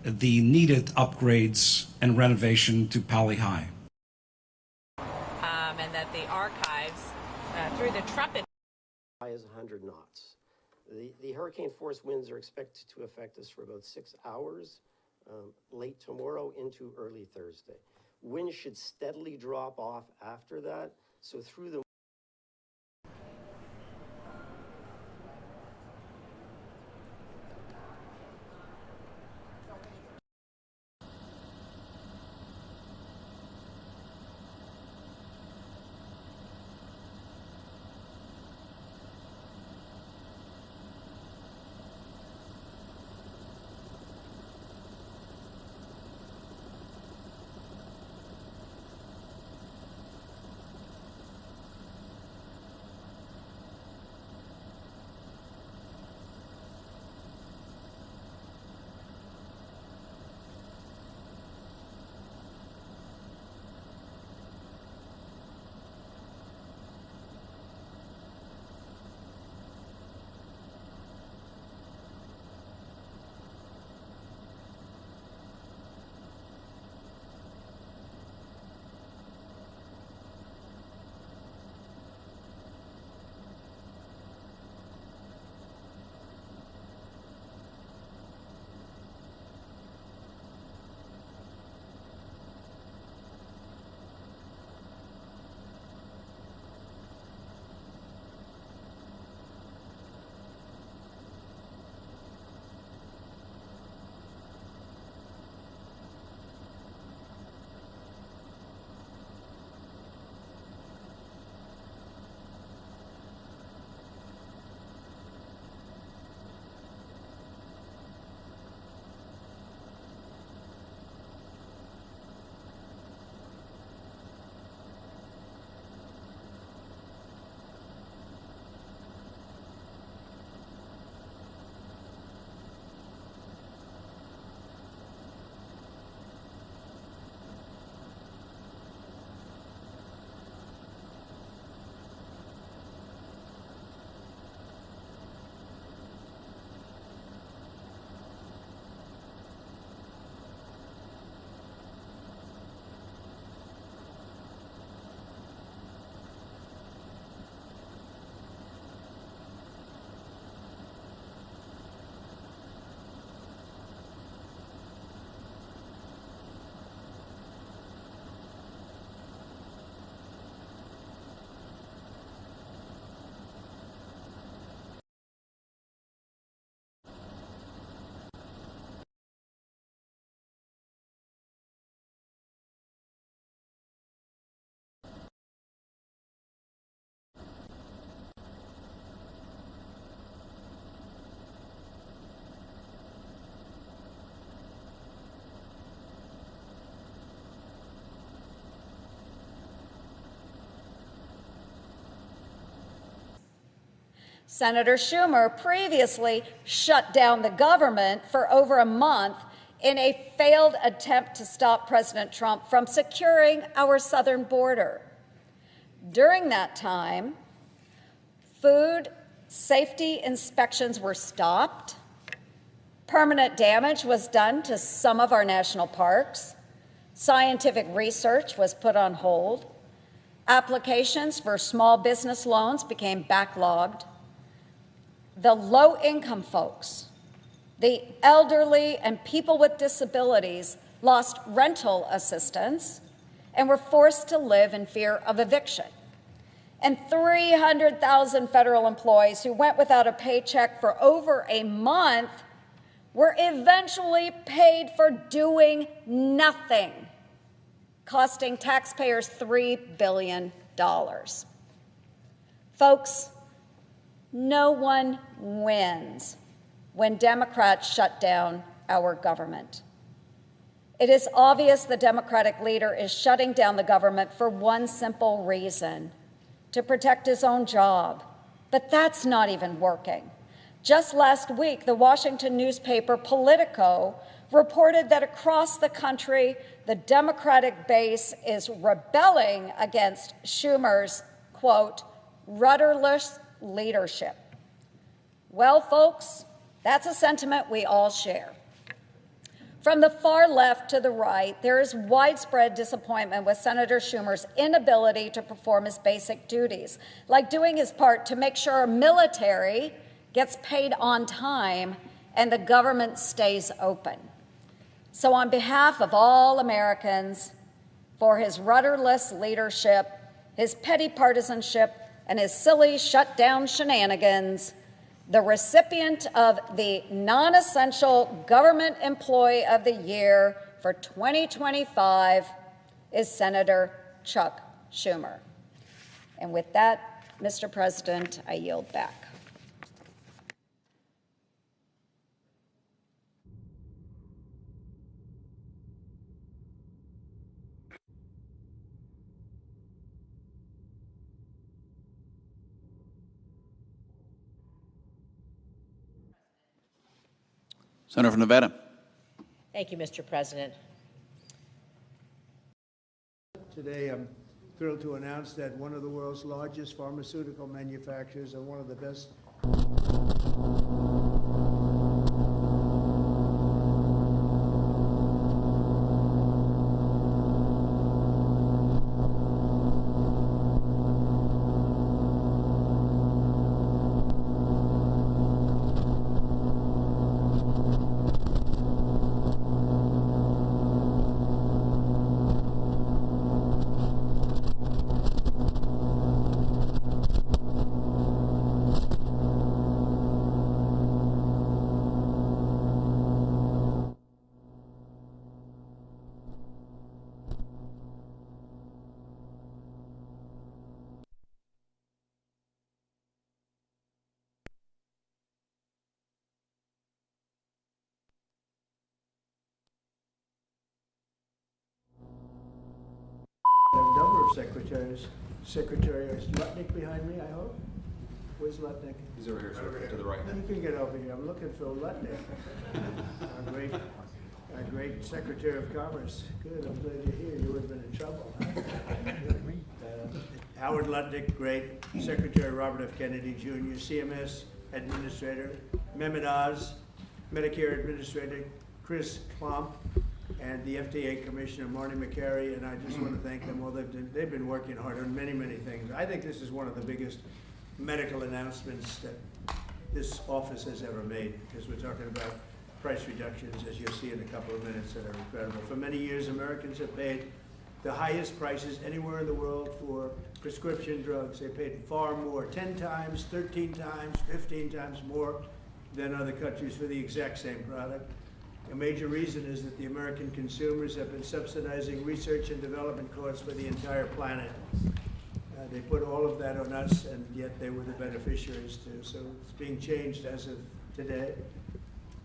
the needed upgrades and renovation to Pali High. And that the archives, through the trumpet, high is 100 knots. The hurricane force winds are expected to affect us for about 6 hours, late tomorrow into early Thursday. Winds should steadily drop off after that. So through the Senator Schumer previously shut down the government for over a month in a failed attempt to stop President Trump from securing our southern border. During that time, food safety inspections were stopped, permanent damage was done to some of our national parks, scientific research was put on hold, applications for small business loans became backlogged, the low-income folks, the elderly, and people with disabilities lost rental assistance and were forced to live in fear of eviction. And 300,000 federal employees who went without a paycheck for over a month were eventually paid for doing nothing, costing taxpayers $3 billion. Folks, no one wins when Democrats shut down our government. It is obvious the Democratic leader is shutting down the government for one simple reason: to protect his own job. But that's not even working. Just last week, the Washington newspaper Politico reported that across the country, the Democratic base is rebelling against Schumer's, quote, rudderless leadership. Well, folks, that's a sentiment we all share. From the far left to the right, there is widespread disappointment with Senator Schumer's inability to perform his basic duties, like doing his part to make sure our military gets paid on time and the government stays open. So on behalf of all Americans, for his rudderless leadership, his petty partisanship, and his silly shutdown shenanigans, the recipient of the Non-Essential Government Employee of the Year for 2025 is Senator Chuck Schumer. And with that, Mr. President, I yield back. Senator from Nevada. Thank you, Mr. President. Today, I'm thrilled to announce that one of the world's largest pharmaceutical manufacturers and one of the best number of secretaries. Secretary is Lutnick behind me, I hope? Where's Lutnick? He's over here, sir, to the right. You can get over here. I'm looking for Lutnick. Our great Secretary of Commerce. Good, I'm glad you're here. You would have been in trouble. Huh? Howard Lutnick, great. Secretary Robert F. Kennedy Jr., CMS Administrator, Mehmet Oz, Medicare Administrator Chris Klomp, and the FDA Commissioner Marty McCary, and I just want to thank them all. They've been working hard on many, many things. I think this is one of the biggest medical announcements that this office has ever made, because we're talking about price reductions, as you'll see in a couple of minutes, that are incredible. For many years, Americans have paid the highest prices anywhere in the world for prescription drugs. They paid far more, 10 times, 13 times, 15 times more than other countries for the exact same product. A major reason is that the American consumers have been subsidizing research and development costs for the entire planet. They put all of that on us, and yet they were the beneficiaries too. So it's being changed as of today.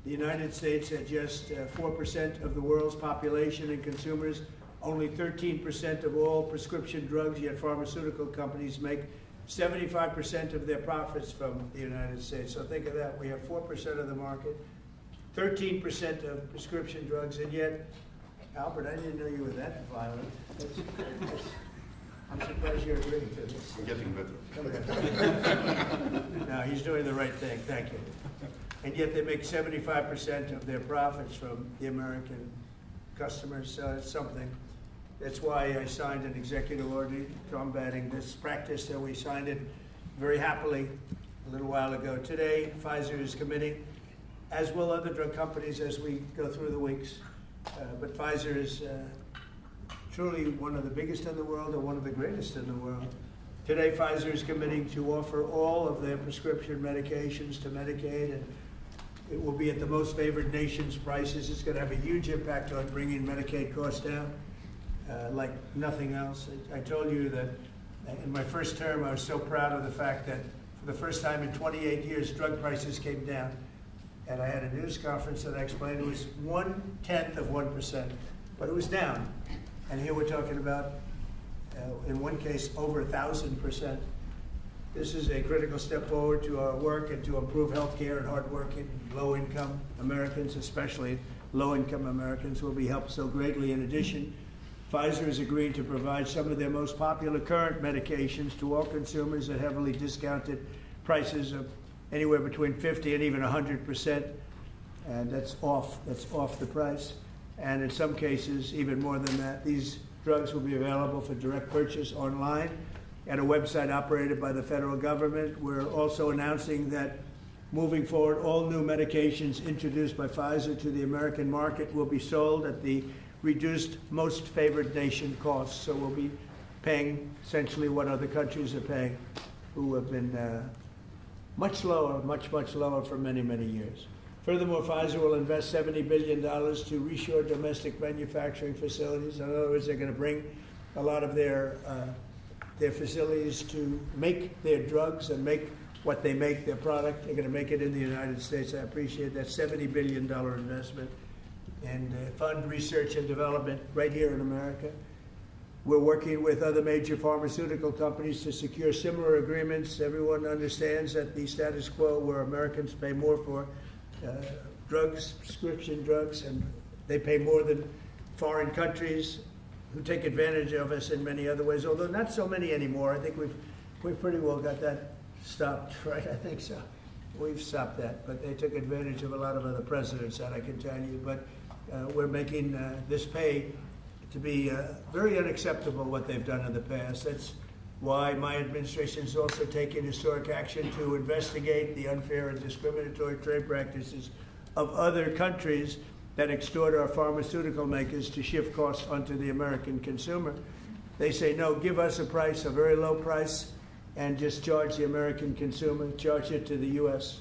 The United States had just 4% of the world's population and consumers, only 13% of all prescription drugs, yet pharmaceutical companies make 75% of their profits from the United States. So think of that. We have 4% of the market. 13% of prescription drugs, and yet, Albert, I didn't know you were that violent. I'm surprised you're agreeing to this. I'm getting better. No, he's doing the right thing, thank you. And yet they make 75% of their profits from the American customers, so it's something. That's why I signed an executive order combating this practice, and we signed it very happily a little while ago. Today, Pfizer is committing, as will other drug companies as we go through the weeks. But Pfizer is truly one of the biggest in the world and one of the greatest in the world. Today, Pfizer is committing to offer all of their prescription medications to Medicaid, and it will be at the most favored nation's prices. It's going to have a huge impact on bringing Medicaid costs down like nothing else. I told you that in my first term, I was so proud of the fact that for the first time in 28 years, drug prices came down. And I had a news conference that I explained it was 1/10 of 1%, but it was down. And here we're talking about, in one case, over 1,000%. This is a critical step forward to our work and to improve health care, and hardworking, low-income Americans, especially low-income Americans, will be helped so greatly. In addition, Pfizer has agreed to provide some of their most popular current medications to all consumers at heavily discounted prices of anywhere between 50 and even 100%, and that's off the price. and in some cases, even more than that. These drugs will be available for direct purchase online at a website operated by the federal government. We're also announcing that moving forward, all new medications introduced by Pfizer to the American market will be sold at the reduced most favored nation cost. So we'll be paying essentially what other countries are paying, who have been much lower for many, many years. Furthermore, Pfizer will invest $70 billion to reshore domestic manufacturing facilities. In other words, they're going to bring a lot of their facilities to make their drugs and make what they make, their product. They're going to make it in the United States. I appreciate that $70 billion investment and fund research and development right here in America. We're working with other major pharmaceutical companies to secure similar agreements. Everyone understands that the status quo where Americans pay more for drugs, prescription drugs, and they pay more than foreign countries who take advantage of us in many other ways, although not so many anymore. I think we've pretty well got that stopped, right? I think so. We've stopped that, but they took advantage of a lot of other precedents, that I can tell you. But we're making this pay to be very unacceptable, what they've done in the past. That's why my administration is also taking historic action to investigate the unfair and discriminatory trade practices of other countries that extort our pharmaceutical makers to shift costs onto the American consumer. They say, no, give us a price, a very low price, and just charge the American consumer, charge it to the U.S.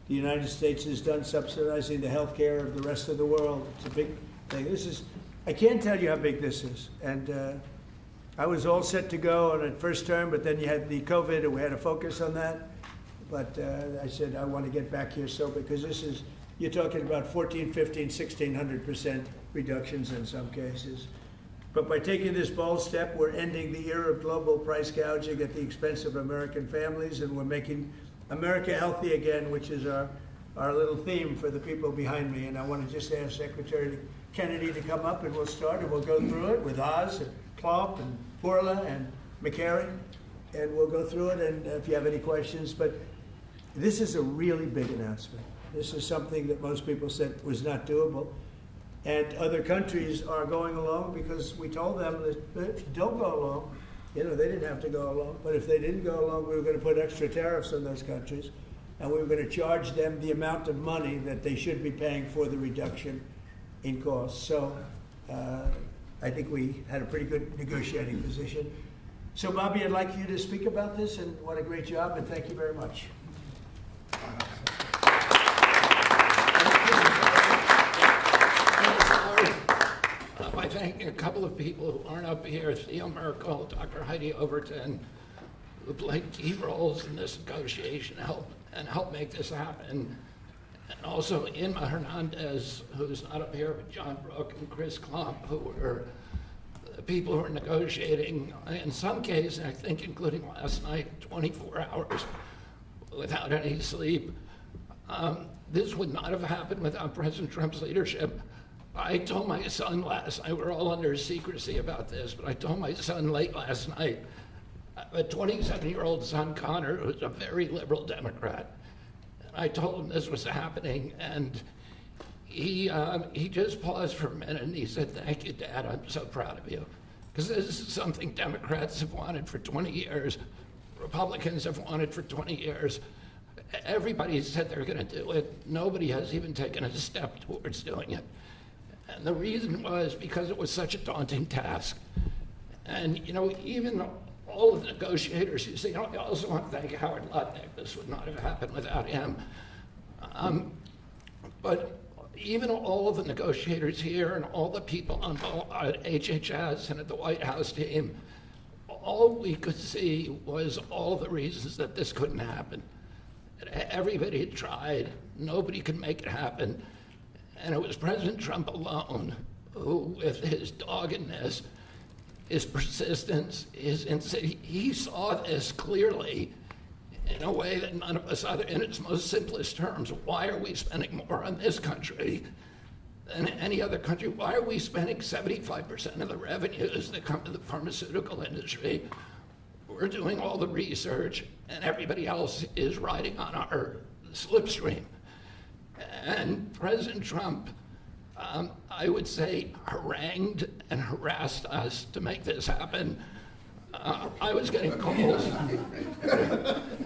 The United States is done subsidizing the health care of the rest of the world. It's a big thing. I can't tell you how big this is. And I was all set to go on a first term, but then you had the COVID, and we had to focus on that. But I said, I want to get back here, because you're talking about 14, 15, 1,600% reductions in some cases. But by taking this bold step, we're ending the era of global price gouging at the expense of American families, and we're making America healthy again, which is our little theme for the people behind me. And I want to just ask Secretary Kennedy to come up, and we'll start, and we'll go through it with Oz and Klopp and Bourla and McCarry, and we'll go through it, and if you have any questions. But this is a really big announcement. This is something that most people said was not doable. And other countries are going along because we told them that if you don't go along, they didn't have to go along, but if they didn't go along, we were going to put extra tariffs on those countries, and we were going to charge them the amount of money that they should be paying for the reduction in costs. So I think we had a pretty good negotiating position. So Bobby, I'd like you to speak about this, and what a great job, and thank you very much. I thank a couple of people who aren't up here, Theo Merkel, Dr. Heidi Overton, who played key roles in this negotiation and helped make this happen. And also Inma Hernandez, who's not up here, but John Brook and Chris Klump, who were the people who were negotiating, in some cases, I think including last night, 24 hours without any sleep. This would not have happened without President Trump's leadership. I told my son last night, we're all under secrecy about this, but I told my son late last night, a 27-year-old son, Connor, who's a very liberal Democrat, I told him this was happening, and he just paused for a minute, and he said, "Thank you, Dad, I'm so proud of you." Because this is something Democrats have wanted for 20 years, Republicans have wanted for 20 years. Everybody said they're going to do it. Nobody has even taken a step towards doing it. And the reason was because it was such a daunting task. And, even all of the negotiators, I also want to thank Howard Lutnick. This would not have happened without him. But even all of the negotiators here and all the people on at HHS and at the White House team, all we could see was all the reasons that this couldn't happen. Everybody had tried. Nobody could make it happen. And it was President Trump alone who, with his doggedness, his persistence, he saw this clearly in a way that none of us other, in its most simplest terms. Why are we spending more on this country than any other country? Why are we spending 75% of the revenues that come to the pharmaceutical industry? We're doing all the research, and everybody else is riding on our slipstream. And President Trump I would say, harangued and harassed us to make this happen. I was getting calls at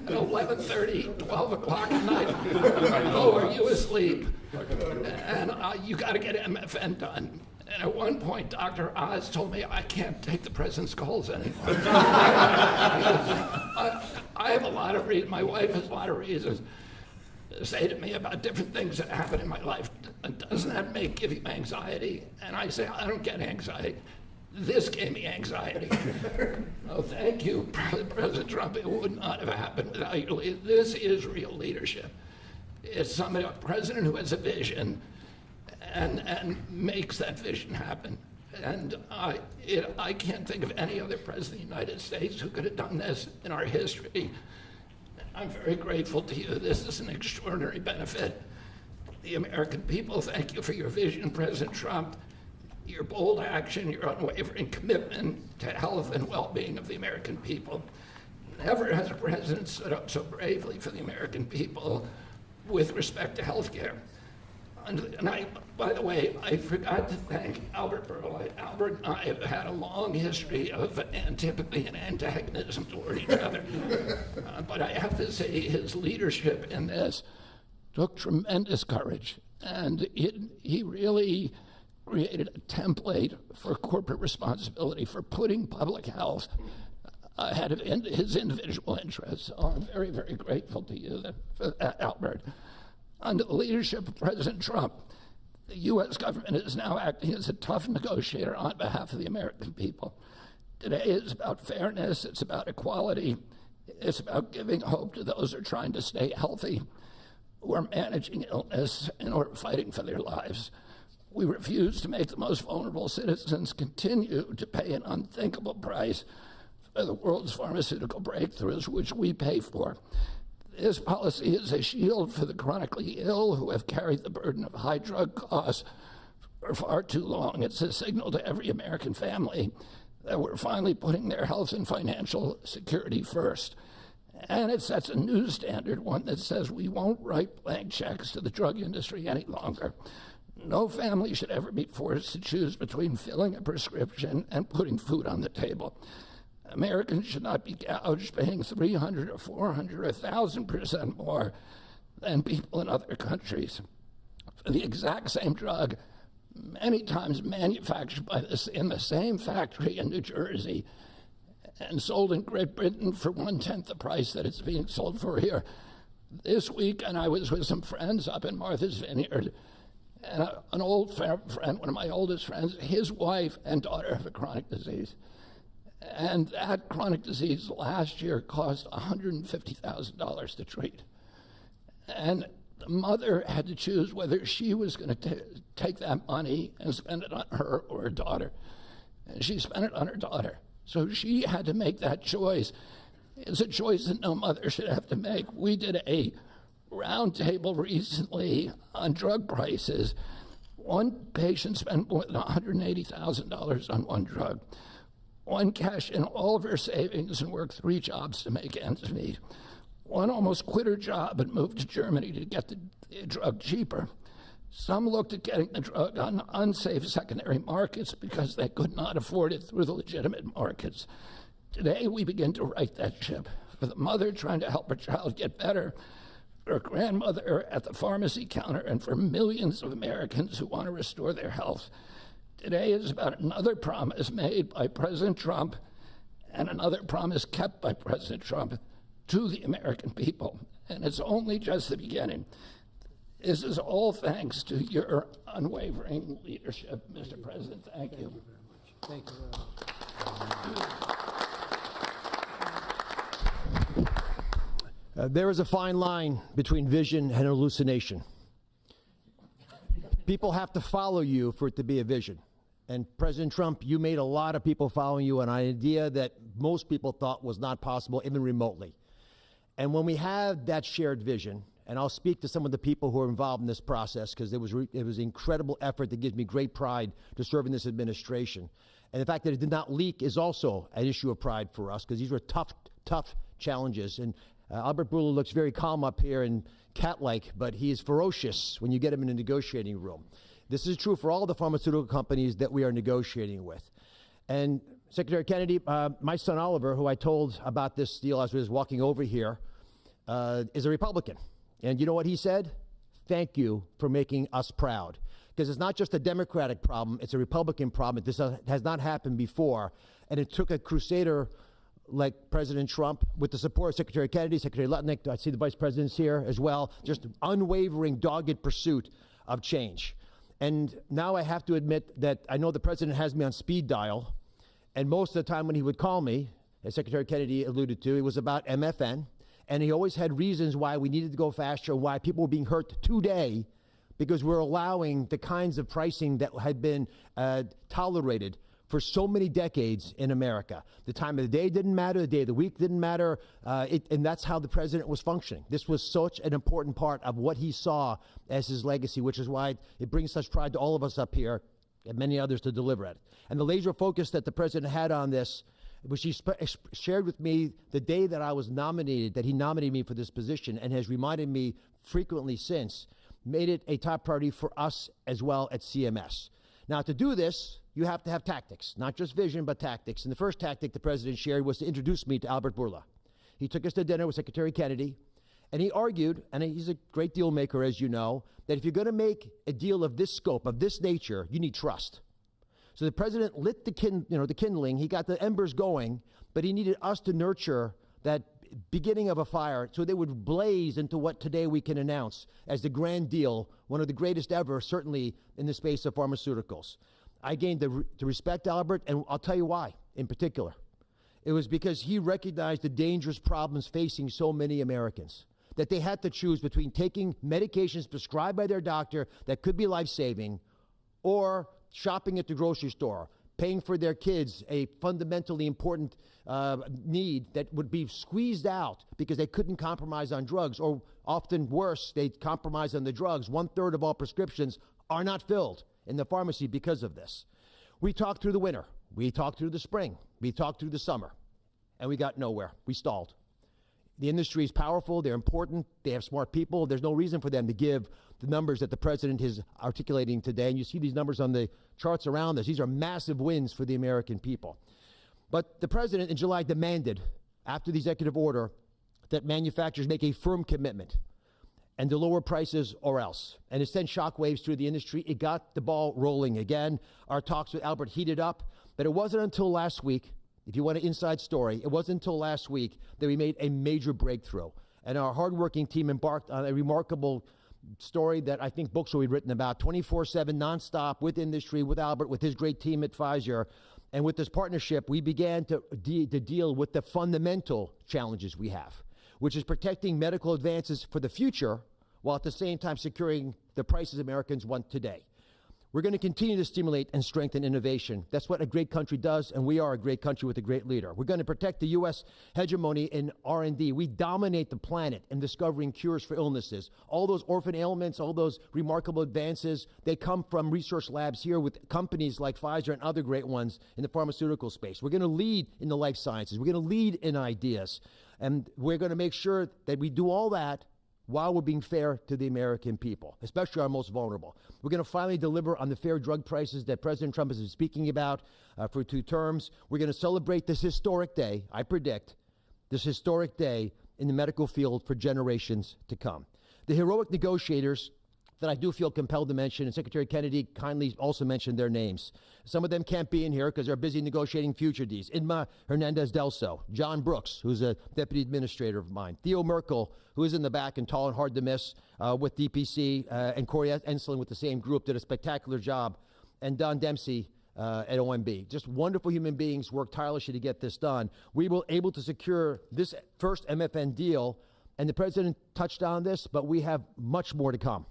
11:30, 12 o'clock at night. Oh, are you asleep? And you got to get MFN done. And at one point, Dr. Oz told me I can't take the president's calls anymore. I have a lot of reasons. My wife has a lot of reasons to say to me about different things that happen in my life. Doesn't that give you anxiety? And I say, I don't get anxiety. This gave me anxiety. Oh, thank you, President Trump. It would not have happened without you. This is real leadership. It's a president who has a vision and makes that vision happen. And I can't think of any other president of the United States who could have done this in our history. I'm very grateful to you. This is an extraordinary benefit. The American people, thank you for your vision, President Trump, your bold action, your unwavering commitment to health and well-being of the American people. Never has a president stood up so bravely for the American people with respect to health care. And by the way, I forgot to thank Albert Burla. Albert and I have had a long history of antipathy and antagonism toward each other. But I have to say his leadership in this took tremendous courage. And he really created a template for corporate responsibility, for putting public health ahead of his individual interests. So I'm very, very grateful to you for that, Albert. Under the leadership of President Trump, the U.S. government is now acting as a tough negotiator on behalf of the American people. Today is about fairness, it's about equality, it's about giving hope to those who are trying to stay healthy, who are managing illness, and who are fighting for their lives. We refuse to make the most vulnerable citizens continue to pay an unthinkable price for the world's pharmaceutical breakthroughs, which we pay for. This policy is a shield for the chronically ill who have carried the burden of high drug costs for far too long. It's a signal to every American family that we're finally putting their health and financial security first. And it sets a new standard, one that says we won't write blank checks to the drug industry any longer. No family should ever be forced to choose between filling a prescription and putting food on the table. Americans should not be gouged paying 300 or 400 or 1,000% more than people in other countries for the exact same drug, many times manufactured in the same factory in New Jersey and sold in Great Britain for 1/10 the price that it's being sold for here. This week, and I was with some friends up in Martha's Vineyard, and an old friend, one of my oldest friends, his wife and daughter have a chronic disease. And that chronic disease last year cost $150,000 to treat. And the mother had to choose whether she was going to take that money and spend it on her or her daughter. And she spent it on her daughter. So she had to make that choice. It's a choice that no mother should have to make. We did a roundtable recently on drug prices. One patient spent more than $180,000 on one drug. One cashed in all of her savings and worked 3 jobs to make ends meet. One almost quit her job and moved to Germany to get the drug cheaper. Some looked at getting the drug on unsafe secondary markets because they could not afford it through the legitimate markets. Today, we begin to right that ship. For the mother trying to help her child get better, for a grandmother at the pharmacy counter, and for millions of Americans who want to restore their health. Today is about another promise made by President Trump and another promise kept by President Trump to the American people. And it's only just the beginning. This is all thanks to your unwavering leadership, Mr. President. Thank you. Thank you very much. There is a fine line between vision and hallucination. People have to follow you for it to be a vision. And President Trump, you made a lot of people following you, an idea that most people thought was not possible, even remotely. And when we have that shared vision, and I'll speak to some of the people who are involved in this process, because it was incredible effort that gives me great pride to serve in this administration. And the fact that it did not leak is also an issue of pride for us, because these were tough challenges. And Albert Bourla looks very calm up here and cat-like, but he is ferocious when you get him in a negotiating room. This is true for all the pharmaceutical companies that we are negotiating with. And Secretary Kennedy, my son Oliver, who I told about this deal as we was walking over here, is a Republican. And you know what he said? Thank you for making us proud. Because it's not just a Democratic problem, it's a Republican problem. This has not happened before. And it took a crusader like President Trump, with the support of Secretary Kennedy, Secretary Lutnick, I see the vice presidents here as well, just unwavering, dogged pursuit of change. And now I have to admit that I know the president has me on speed dial, and most of the time when he would call me, as Secretary Kennedy alluded to, it was about MFN, and he always had reasons why we needed to go faster and why people were being hurt today because we're allowing the kinds of pricing that had been tolerated for so many decades in America. The time of the day didn't matter, the day of the week didn't matter, and that's how the president was functioning. This was such an important part of what he saw as his legacy, which is why it brings such pride to all of us up here and many others to deliver it. And the laser focus that the president had on this, which he shared with me the day that I was nominated, that he nominated me for this position, and has reminded me frequently since, made it a top priority for us as well at CMS. Now, to do this, you have to have tactics, not just vision, but tactics. And the first tactic the president shared was to introduce me to Albert Bourla. He took us to dinner with Secretary Kennedy, and he argued, and he's a great deal maker, as you know, that if you're going to make a deal of this scope, of this nature, you need trust. So the president lit the kindling. He got the embers going, but he needed us to nurture that beginning of a fire so they would blaze into what today we can announce as the grand deal, one of the greatest ever, certainly in the space of pharmaceuticals. I gained to respect Albert, and I'll tell you why in particular. It was because he recognized the dangerous problems facing so many Americans, that they had to choose between taking medications prescribed by their doctor that could be life-saving or shopping at the grocery store, paying for their kids a fundamentally important need that would be squeezed out because they couldn't compromise on drugs, or often worse, they compromise on the drugs. 1/3 of all prescriptions are not filled in the pharmacy because of this. We talked through the winter. We talked through the spring. We talked through the summer. And we got nowhere. We stalled. The industry is powerful. They're important. They have smart people. There's no reason for them to give the numbers that the president is articulating today. And you see these numbers on the charts around us. These are massive wins for the American people. But the president in July demanded, after the executive order, that manufacturers make a firm commitment and to lower prices or else. And it sent shockwaves through the industry. It got the ball rolling again. Our talks with Albert heated up. But it wasn't until last week, if you want an inside story, it wasn't until last week that we made a major breakthrough. And our hardworking team embarked on a remarkable story that I think books will be written about, 24/7, nonstop, with industry, with Albert, with his great team at Pfizer. And with this partnership, we began to deal with the fundamental challenges we have, which is protecting medical advances for the future while at the same time securing the prices Americans want today. We're going to continue to stimulate and strengthen innovation. That's what a great country does, and we are a great country with a great leader. We're going to protect the U.S. hegemony in R&D. We dominate the planet in discovering cures for illnesses. All those orphan ailments, all those remarkable advances, they come from research labs here with companies like Pfizer and other great ones in the pharmaceutical space. We're going to lead in the life sciences. We're going to lead in ideas. And we're going to make sure that we do all that while we're being fair to the American people, especially our most vulnerable. We're going to finally deliver on the fair drug prices that President Trump has been speaking about for 2 terms. We're going to celebrate this historic day, I predict, this historic day in the medical field for generations to come. The heroic negotiators that I do feel compelled to mention, and Secretary Kennedy kindly also mentioned their names. Some of them can't be in here because they're busy negotiating future deals. Inma Hernandez-Delso, John Brooks, who's a deputy administrator of mine, Theo Merkel, who is in the back and tall and hard to miss with DPC, and Corey Enslin with the same group, did a spectacular job, and Don Dempsey at OMB. Just wonderful human beings, worked tirelessly to get this done. We were able to secure this first MFN deal, and the president touched on this, but we have much more to come.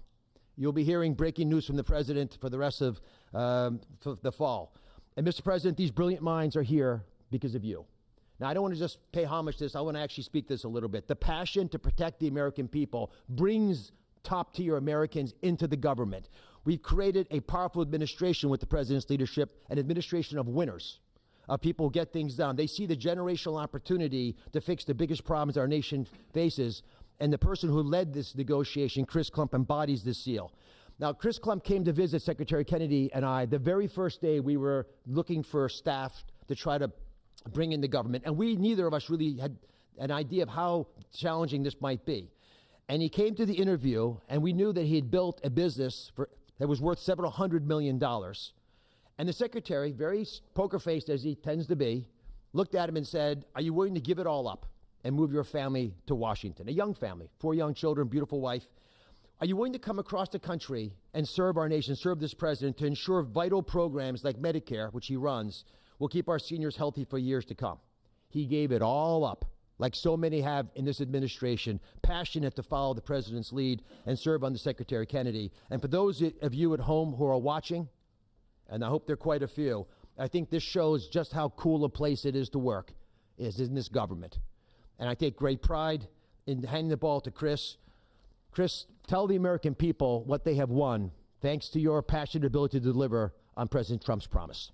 You'll be hearing breaking news from the president for the rest of the fall. And Mr. President, these brilliant minds are here because of you. Now, I don't want to just pay homage to this. I want to actually speak this a little bit. The passion to protect the American people brings top-tier Americans into the government. We've created a powerful administration with the president's leadership, an administration of winners. People get things done. They see the generational opportunity to fix the biggest problems our nation faces. And the person who led this negotiation, Chris Klump, embodies this seal. Now, Chris Klump came to visit Secretary Kennedy and I the very first day we were looking for staff to try to bring in the government, and neither of us really had an idea of how challenging this might be. And he came to the interview, and we knew that he had built a business that was worth several $100 million. And the secretary, very poker-faced as he tends to be, looked at him and said, "Are you willing to give it all up and move your family to Washington?" A young family, 4 young children, beautiful wife. "Are you willing to come across the country and serve our nation, serve this president, to ensure vital programs like Medicare, which he runs, will keep our seniors healthy for years to come?" He gave it all up, like so many have in this administration, passionate to follow the president's lead and serve under Secretary Kennedy. And for those of you at home who are watching, and I hope there are quite a few, I think this shows just how cool a place it is to work, is in this government. And I take great pride in handing the ball to Chris. Chris, tell the American people what they have won thanks to your passionate ability to deliver on President Trump's promise.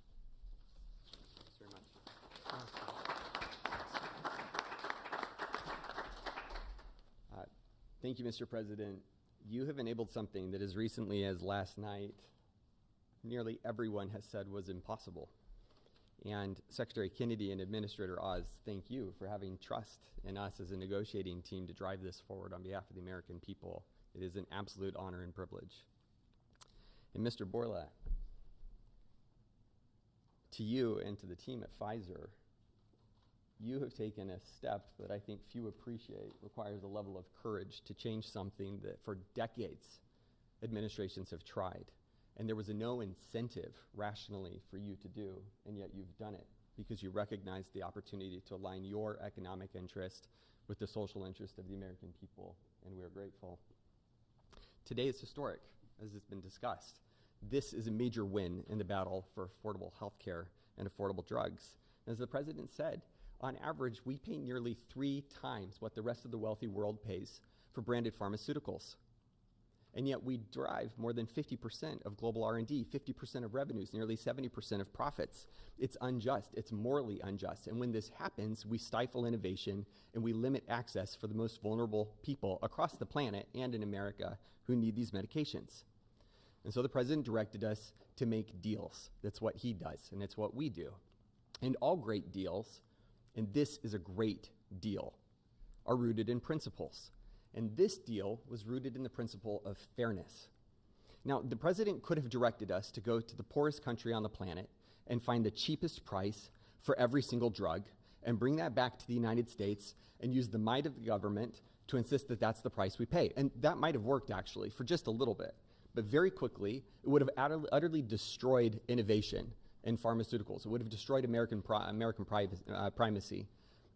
Thank you, Mr. President. You have enabled something that as recently as last night, nearly everyone has said was impossible. And Secretary Kennedy and Administrator Oz, thank you for having trust in us as a negotiating team to drive this forward on behalf of the American people. It is an absolute honor and privilege. And Mr. Borla, to you and to the team at Pfizer, you have taken a step that I think few appreciate, requires a level of courage to change something that for decades administrations have tried. And there was no incentive rationally for you to do, and yet you've done it because you recognize the opportunity to align your economic interest with the social interest of the American people, and we are grateful. Today is historic, as has been discussed. This is a major win in the battle for affordable health care and affordable drugs. As the President said, on average, we pay nearly 3 times what the rest of the wealthy world pays for branded pharmaceuticals. And yet we drive more than 50% of global R&D, 50% of revenues, nearly 70% of profits. It's unjust. It's morally unjust. And when this happens, we stifle innovation and we limit access for the most vulnerable people across the planet and in America who need these medications. And so the President directed us to make deals. That's what he does, and it's what we do. And all great deals, and this is a great deal, are rooted in principles. And this deal was rooted in the principle of fairness. Now, the President could have directed us to go to the poorest country on the planet and find the cheapest price for every single drug and bring that back to the United States and use the might of the government to insist that that's the price we pay. And that might have worked, actually, for just a little bit. But very quickly, it would have utterly destroyed innovation in pharmaceuticals. It would have destroyed American primacy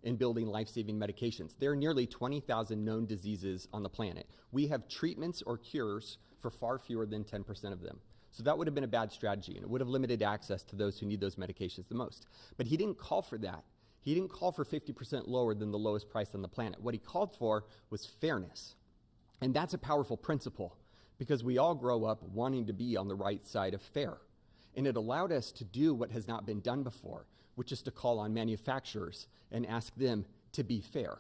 in building life-saving medications. There are nearly 20,000 known diseases on the planet. We have treatments or cures for far fewer than 10% of them. So that would have been a bad strategy, and it would have limited access to those who need those medications the most. But he didn't call for that. He didn't call for 50% lower than the lowest price on the planet. What he called for was fairness. And that's a powerful principle, because we all grow up wanting to be on the right side of fair. And it allowed us to do what has not been done before, which is to call on manufacturers and ask them to be fair,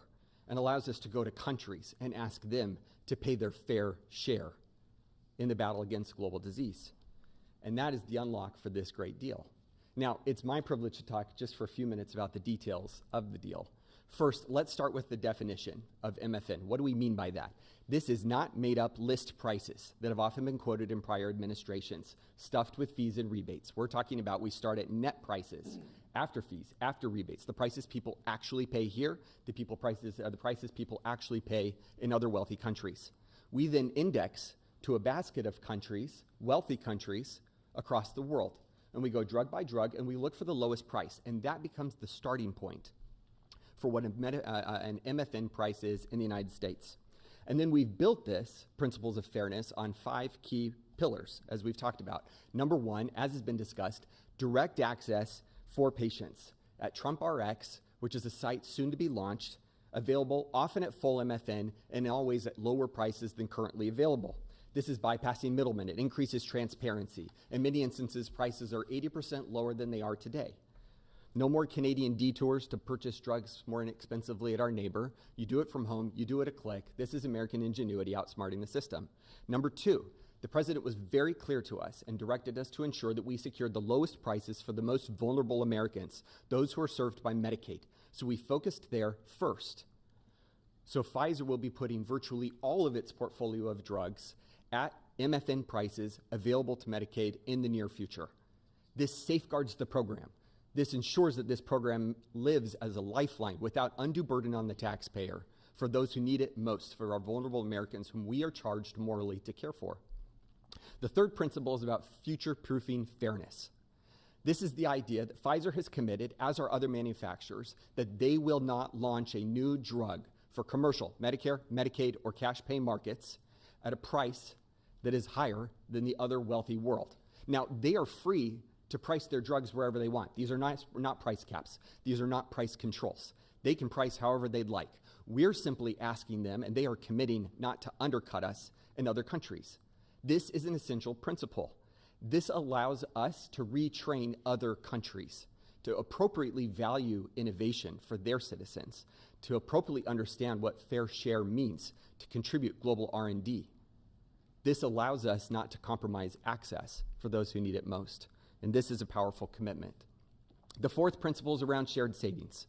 and allows us to go to countries and ask them to pay their fair share in the battle against global disease. And that is the unlock for this great deal. Now, it's my privilege to talk just for a few minutes about the details of the deal. First, let's start with the definition of MFN. What do we mean by that? This is not made-up list prices that have often been quoted in prior administrations, stuffed with fees and rebates. We're talking about we start at net prices, after fees, after rebates, the prices people actually pay here, the prices people actually pay in other wealthy countries. We then index to a basket of countries, wealthy countries, across the world. And we go drug by drug, and we look for the lowest price, and that becomes the starting point for what an MFN price is in the United States. And then we've built this principles of fairness on 5 key pillars, as we've talked about. Number 1, as has been discussed, direct access for patients at Trump RX, which is a site soon to be launched, available often at full MFN and always at lower prices than currently available. This is bypassing middlemen. It increases transparency. In many instances, prices are 80% lower than they are today. No more Canadian detours to purchase drugs more inexpensively at our neighbor. You do it from home. You do it a click. This is American ingenuity outsmarting the system. Number 2, The president was very clear to us and directed us to ensure that we secured the lowest prices for the most vulnerable Americans, those who are served by Medicaid. So we focused there first. So Pfizer will be putting virtually all of its portfolio of drugs at MFN prices available to Medicaid in the near future. This safeguards the program. This ensures that this program lives as a lifeline without undue burden on the taxpayer for those who need it most, for our vulnerable Americans whom we are charged morally to care for. The third principle is about future-proofing fairness. This is the idea that Pfizer has committed, as are other manufacturers, that they will not launch a new drug for commercial, Medicare, Medicaid, or cash pay markets at a price that is higher than the other wealthy world. Now, they are free to price their drugs wherever they want. These are not price caps. These are not price controls. They can price however they'd like. We're simply asking them, and they are committing not to undercut us in other countries. This is an essential principle. This allows us to retrain other countries to appropriately value innovation for their citizens, to appropriately understand what fair share means, to contribute global R&D. This allows us not to compromise access for those who need it most. And this is a powerful commitment. The fourth principle is around shared savings.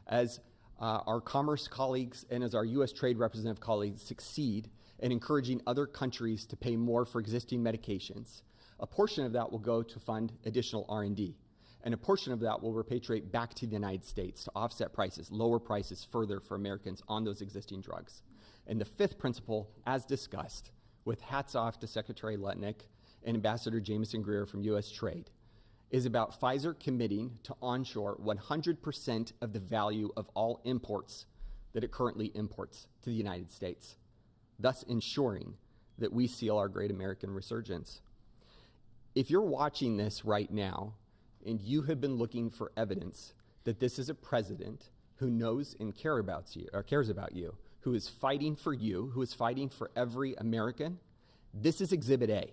As our commerce colleagues and as our U.S. trade representative colleagues succeed in encouraging other countries to pay more for existing medications, a portion of that will go to fund additional R&D. And a portion of that will repatriate back to the United States to offset prices, lower prices further for Americans on those existing drugs. And the fifth principle, as discussed, with hats off to Secretary Lutnick and Ambassador Jameson Greer from U.S. Trade, is about Pfizer committing to onshore 100% of the value of all imports that it currently imports to the United States, thus ensuring that we seal our great American resurgence. If you're watching this right now and you have been looking for evidence that this is a president who knows and cares about you, who is fighting for you, who is fighting for every American, this is Exhibit A.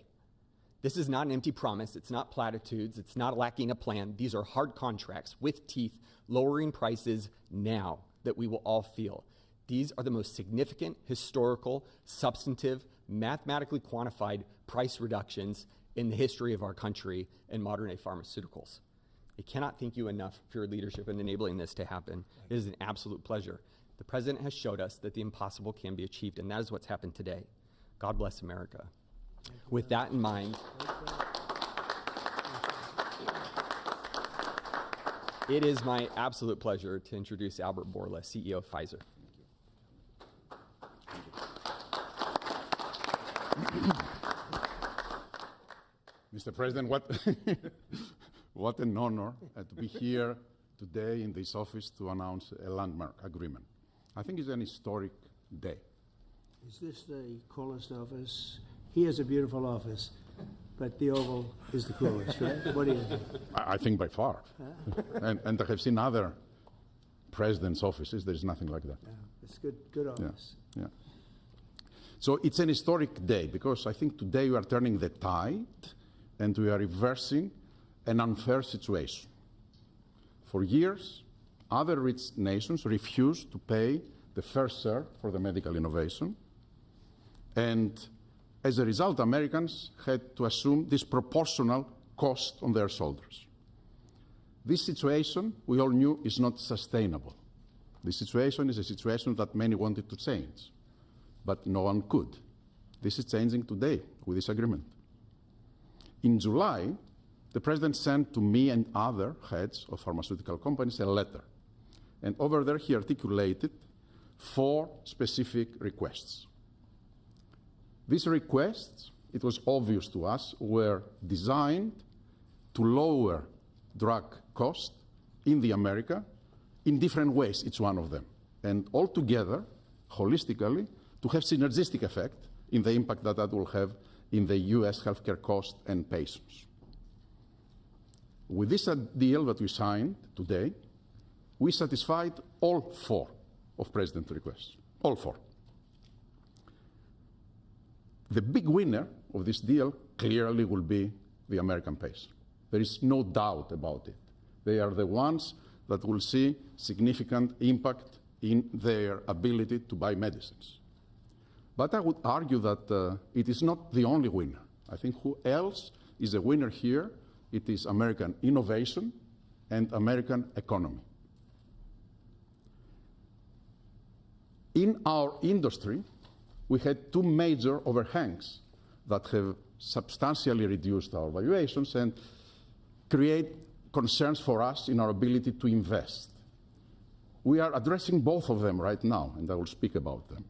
This is not an empty promise. It's not platitudes. It's not lacking a plan. These are hard contracts with teeth, lowering prices now that we will all feel. These are the most significant, historical, substantive, mathematically quantified price reductions in the history of our country in modern-day pharmaceuticals. I cannot thank you enough for your leadership in enabling this to happen. It is an absolute pleasure. The president has showed us that the impossible can be achieved, and that is what's happened today. God bless America. With that in mind, it is my absolute pleasure to introduce Albert Bourla, CEO of Pfizer. Mr. President, what an honor to be here today in this office to announce a landmark agreement. I think it's an historic day. Is this the coolest office? He has a beautiful office, but the Oval is the coolest, right? What do you think? I think by far. And I have seen other presidents' offices. There's nothing like that. Yeah, it's good office. Yeah. So it's an historic day because I think today we are turning the tide and we are reversing an unfair situation. For years, other rich nations refused to pay the fair share for the medical innovation. And as a result, Americans had to assume disproportional cost on their shoulders. This situation, we all knew, is not sustainable. This situation is a situation that many wanted to change, but no one could. This is changing today with this agreement. In July, the president sent to me and other heads of pharmaceutical companies a letter. And over there, he articulated 4 specific requests. These requests, it was obvious to us, were designed to lower drug cost in the America in different ways, each one of them. And altogether, holistically, to have synergistic effect in the impact that will have in the US healthcare cost and patients. With this deal that we signed today, we satisfied all 4 of President's requests, all 4. The big winner of this deal clearly will be the American patient. There is no doubt about it. They are the ones that will see significant impact in their ability to buy medicines. But I would argue that it is not the only winner. I think who else is a winner here? It is American innovation and American economy. In our industry, we had two major overhangs that have substantially reduced our valuations and create concerns for us in our ability to invest. We are addressing both of them right now, and I will speak about them.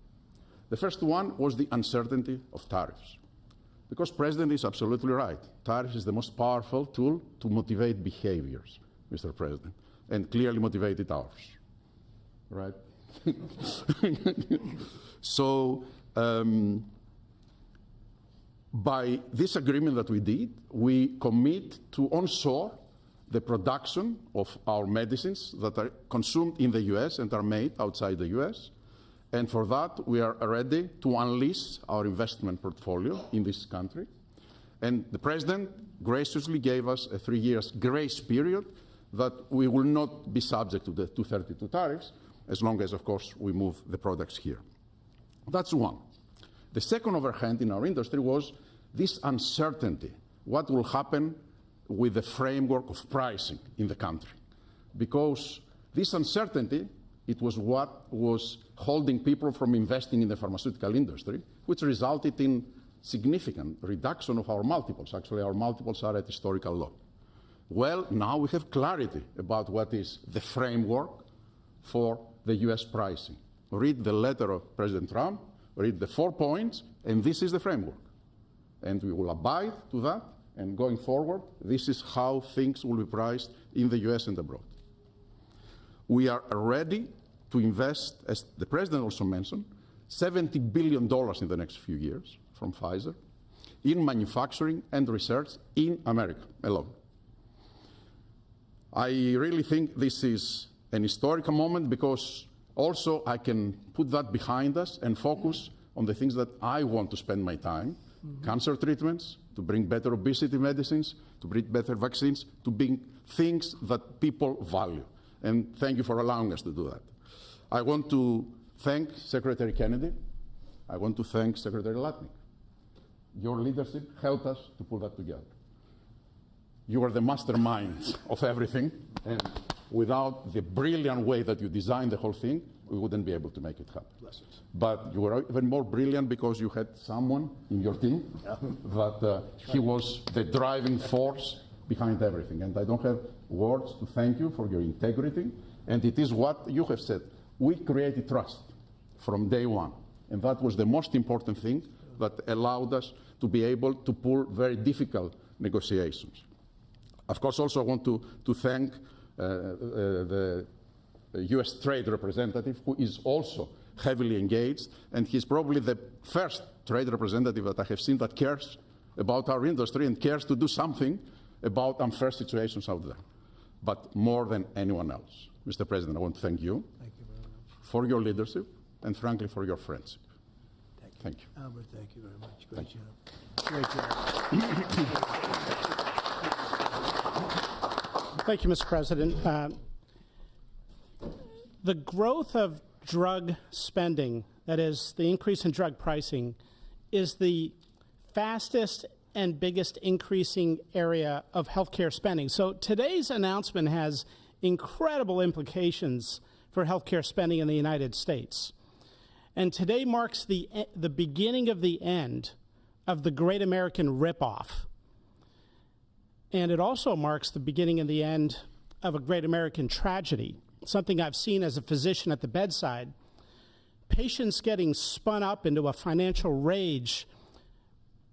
The first one was the uncertainty of tariffs. Because President is absolutely right. Tariffs is the most powerful tool to motivate behaviors, Mr. President, and clearly motivated ours, right? So, by this agreement that we did, we commit to onshore the production of our medicines that are consumed in the US and are made outside the US. And for that, we are ready to unleash our investment portfolio in this country. And the President graciously gave us a 3 years grace period that we will not be subject to the 232 tariffs, as long as, of course, we move the products here. That's one. The second overhang in our industry was this uncertainty. What will happen with the framework of pricing in the country? Because this uncertainty, it was what was holding people from investing in the pharmaceutical industry, which resulted in significant reduction of our multiples. Actually, our multiples are at historical low. Well, now we have clarity about what is the framework for the US pricing. Read the letter of President Trump, read the 4 points, and this is the framework. And we will abide to that, and going forward, this is how things will be priced in the US and abroad. We are ready to invest, as the President also mentioned, $70 billion in the next few years from Pfizer in manufacturing and research in America alone. I really think this is an historical moment because also I can put that behind us and focus on the things that I want to spend my time, cancer treatments, to bring better obesity medicines, to bring better vaccines, to bring things that people value. And thank you for allowing us to do that. I want to thank Secretary Kennedy. I want to thank Secretary Latnik. Your leadership helped us to pull that together. You are the masterminds of everything, and without the brilliant way that you designed the whole thing, we wouldn't be able to make it happen. But you were even more brilliant because you had someone in your team that he was the driving force behind everything. And I don't have words to thank you for your integrity. And it is what you have said. We created trust from day one. And that was the most important thing that allowed us to be able to pull very difficult negotiations. Of course, also I want to thank the US trade representative, who is also heavily engaged, and he's probably the first trade representative that I have seen that cares about our industry and cares to do something about unfair situations out there, but more than anyone else. Mr. President, I want to thank you, for your leadership and, frankly, for your friendship. Thank you. Albert, thank you very much. Great job. Great job. Thank you, Mr. President. The growth of drug spending, that is, the increase in drug pricing, is the fastest and biggest increasing area of healthcare spending. So today's announcement has incredible implications for healthcare spending in the United States. And today marks the beginning of the end of the great American ripoff. And it also marks the beginning and the end of a great American tragedy, something I've seen as a physician at the bedside. Patients getting spun up into a financial rage,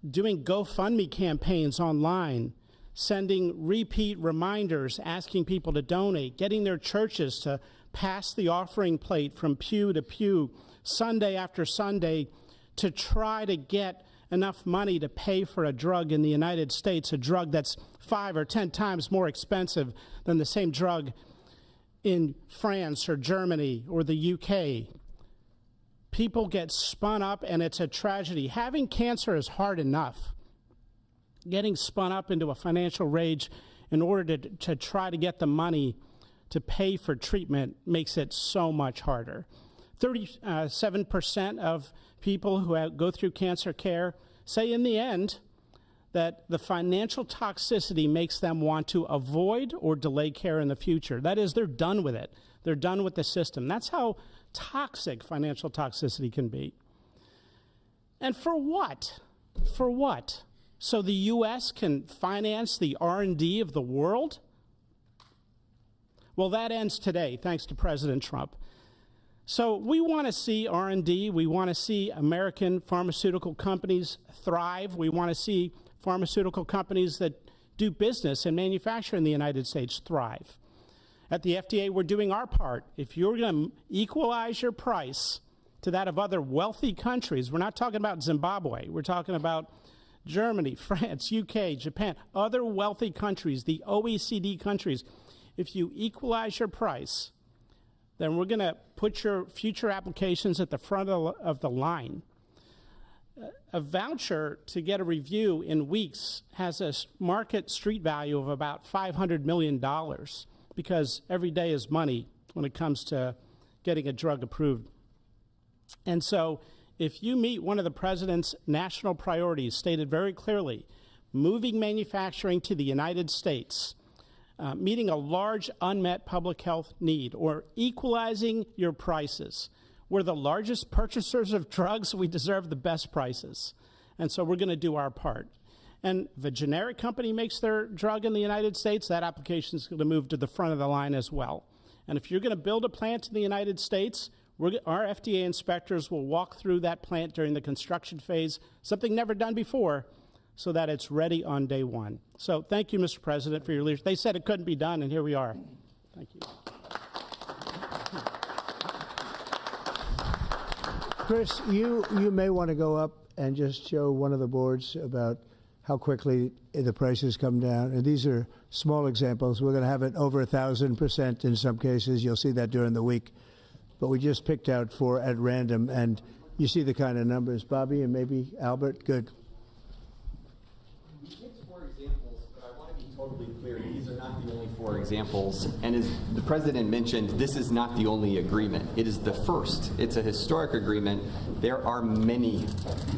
doing GoFundMe campaigns online, sending repeat reminders, asking people to donate, getting their churches to pass the offering plate from pew to pew, Sunday after Sunday, to try to get enough money to pay for a drug in the United States, a drug that's 5 or 10 times more expensive than the same drug in France or Germany or the UK. People get spun up, and it's a tragedy. Having cancer is hard enough. Getting spun up into a financial rage in order to try to get the money to pay for treatment makes it so much harder. 37% of people who go through cancer care say in the end that the financial toxicity makes them want to avoid or delay care in the future. That is, they're done with it. They're done with the system. That's how toxic financial toxicity can be. And for what? For what? So the U.S. can finance the R&D of the world? Well, that ends today, thanks to President Trump. So we want to see R&D. We want to see American pharmaceutical companies thrive. We want to see pharmaceutical companies that do business and manufacture in the United States thrive. At the FDA, we're doing our part. If you're going to equalize your price to that of other wealthy countries, we're not talking about Zimbabwe. We're talking about Germany, France, UK, Japan, other wealthy countries, the OECD countries. If you equalize your price, then we're going to put your future applications at the front of the line. A voucher to get a review in weeks has a market street value of about $500 million because every day is money when it comes to getting a drug approved. And so if you meet one of the president's national priorities stated very clearly, moving manufacturing to the United States, meeting a large unmet public health need, or equalizing your prices. We're the largest purchasers of drugs. We deserve the best prices. And so we're going to do our part. And if a generic company makes their drug in the United States, that application is going to move to the front of the line as well. And if you're going to build a plant in the United States, our FDA inspectors will walk through that plant during the construction phase, something never done before, so that it's ready on day one. So thank you, Mr. President, for your leadership. They said it couldn't be done, and here we are. Thank you. Chris, you may want to go up and just show one of the boards about how quickly the prices come down. And these are small examples. We're going to have it over 1,000% in some cases. You'll see that during the week. But we just picked out 4 at random, and you see the kind of numbers. Bobby and maybe Albert, good. We picked 4 examples, but I want to be totally clear. These are not the only 4 examples. And as the president mentioned, this is not the only agreement. It is the first. It's a historic agreement. There are many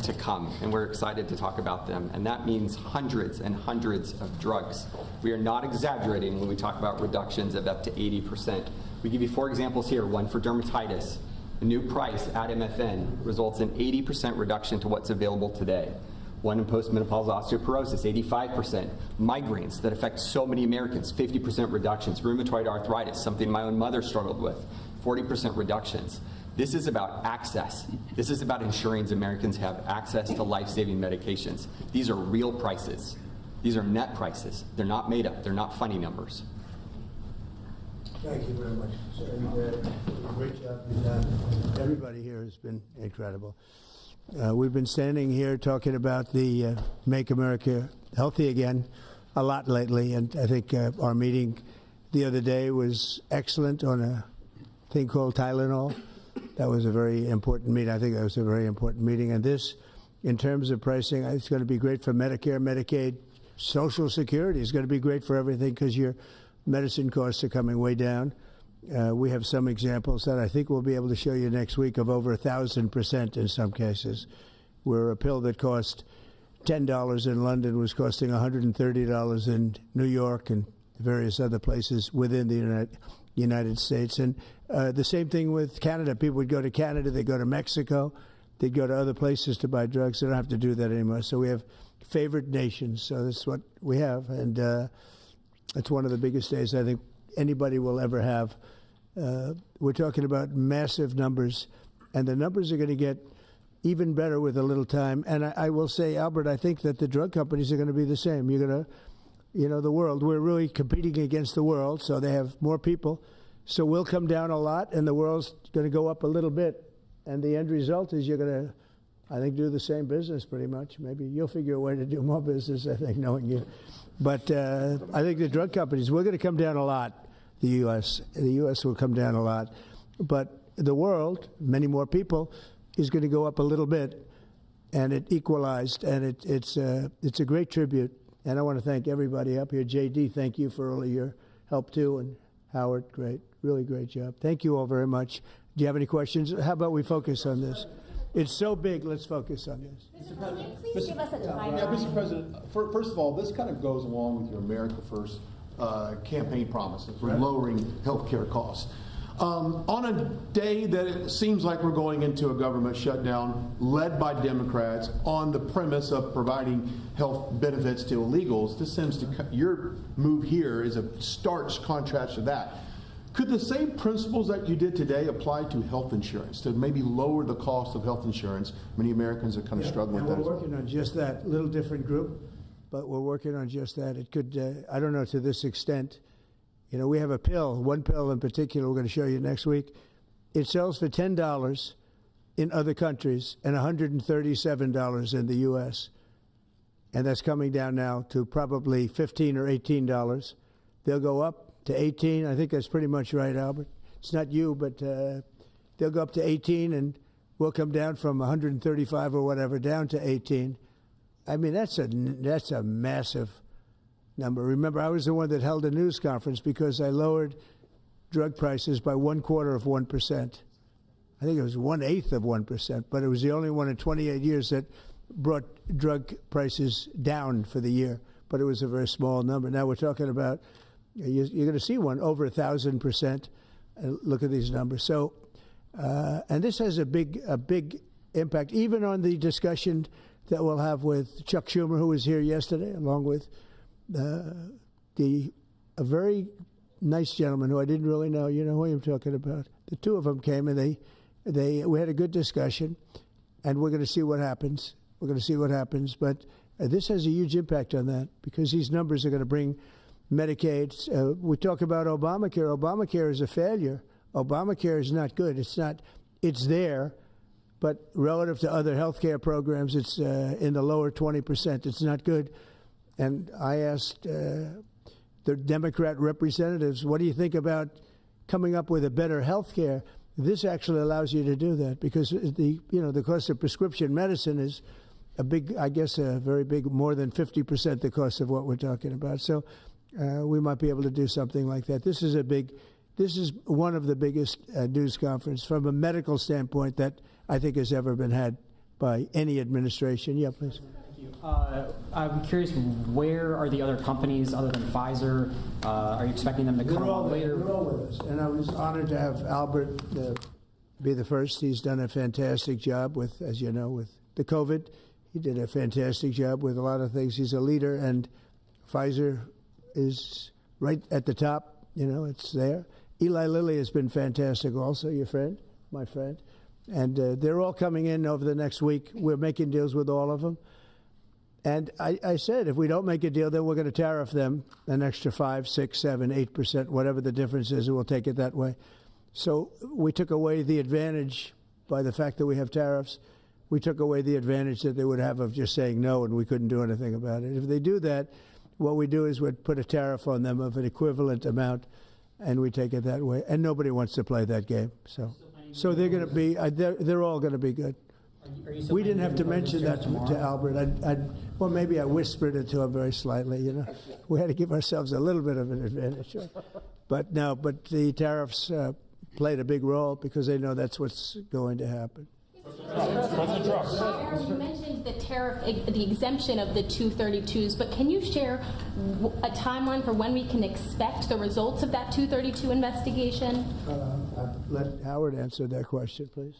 to come, and we're excited to talk about them. And that means hundreds and hundreds of drugs. We are not exaggerating when we talk about reductions of up to 80%. We give you 4 examples here. One for dermatitis. The new price at MFN results in 80% reduction to what's available today. One in postmenopausal osteoporosis, 85%. Migraines that affect so many Americans, 50% reductions. Rheumatoid arthritis, something my own mother struggled with, 40% reductions. This is about access. This is about ensuring Americans have access to life-saving medications. These are real prices. These are net prices. They're not made up. They're not funny numbers. Thank you very much. Great job you've done. Everybody here has been incredible. We've been standing here talking about the Make America Healthy Again a lot lately, and I think our meeting the other day was excellent on a thing called Tylenol. That was a very important meeting. I think that was a very important meeting. And this, in terms of pricing, it's going to be great for Medicare, Medicaid, Social Security. It's going to be great for everything because your medicine costs are coming way down. We have some examples that I think we'll be able to show you next week of over 1,000% in some cases, where a pill that cost $10 in London was costing $130 in New York and various other places within the United States. And the same thing with Canada. People would go to Canada, they'd go to Mexico, they'd go to other places to buy drugs. They don't have to do that anymore. So we have favored nations. So that's what we have. And it's one of the biggest days I think anybody will ever have. We're talking about massive numbers, and the numbers are going to get even better with a little time. And I will say, Albert, I think that the drug companies are going to be the same. You're going to, the world, we're really competing against the world, so they have more people. So we'll come down a lot, and the world's going to go up a little bit. And the end result is you're going to, I think, do the same business pretty much. Maybe you'll figure a way to do more business, I think, knowing you. But I think the drug companies, we're going to come down a lot, the U.S. The U.S. will come down a lot. But the world, many more people, is going to go up a little bit. And it equalized, and it's a great tribute. And I want to thank everybody up here. J.D., thank you for all of your help, too. And Howard, great, really great job. Thank you all very much. Do you have any questions? How about we focus on this? It's so big, let's focus on this. Mr. President, please give us a timeline. Yeah, Mr. President, first of all, this kind of goes along with your America First campaign promises for lowering health care costs. On a day that it seems like we're going into a government shutdown led by Democrats on the premise of providing health benefits to illegals, this seems to your move here is a stark contrast to that. Could the same principles that you did today apply to health insurance, to maybe lower the cost of health insurance? Many Americans are kind of struggling with that. We're working on just that. A little different group, but we're working on just that. It could, I don't know to this extent. You know, we have a pill, one pill in particular we're going to show you next week. It sells for $10 in other countries and $137 in the U.S. And that's coming down now to probably $15 or $18. They'll go up to 18. I think that's pretty much right, Albert. It's not you, but they'll go up to 18, and we'll come down from 135 or whatever down to 18. I mean, that's a massive number. Remember, I was the one that held a news conference because I lowered drug prices by 1/4%. I think it was 1/8 of 1%, but it was the only one in 28 years that brought drug prices down for the year. But it was a very small number. Now we're talking about you're going to see one over 1,000%. Look at these numbers. So, and this has a big impact, even on the discussion that we'll have with Chuck Schumer, who was here yesterday, along with a very nice gentleman who I didn't really know. You know who I'm talking about. The two of them came, and we had a good discussion, and we're going to see what happens. We're going to see what happens, but this has a huge impact on that because these numbers are going to bring Medicaid. We talk about Obamacare. Obamacare is a failure. Obamacare is not good. It's there, but relative to other health care programs, it's in the lower 20%. It's not good. And I asked the Democrat representatives, what do you think about coming up with a better health care? This actually allows you to do that because the cost of prescription medicine is a very big, more than 50% the cost of what we're talking about. So we might be able to do something like that. This is one of the biggest news conference from a medical standpoint that I think has ever been had by any administration. Yeah, please. Thank you. I'm curious, where are the other companies other than Pfizer? Are you expecting them to come along later? They're all with us. And I was honored to have Albert be the first. He's done a fantastic job with, as you know, with the COVID. He did a fantastic job with a lot of things. He's a leader, and Pfizer is right at the top. You know, it's there. Eli Lilly has been fantastic also, your friend, my friend. And they're all coming in over the next week. We're making deals with all of them. And I said, if we don't make a deal, then we're going to tariff them an extra 5, 6, 7, 8%, whatever the difference is, and we'll take it that way. So we took away the advantage by the fact that we have tariffs. We took away the advantage that they would have of just saying no, and we couldn't do anything about it. If they do that, what we do is we'd put a tariff on them of an equivalent amount, and we take it that way. And nobody wants to play that game. So they're going to be, they're all going to be good. We didn't have to mention that to Albert. Well, maybe I whispered it to him very slightly, you know. We had to give ourselves a little bit of an advantage. But the tariffs played a big role because they know that's what's going to happen. President Trump. You mentioned the exemption of the 232s, but can you share a timeline for when we can expect the results of that 232 investigation? Let Howard answer that question, please.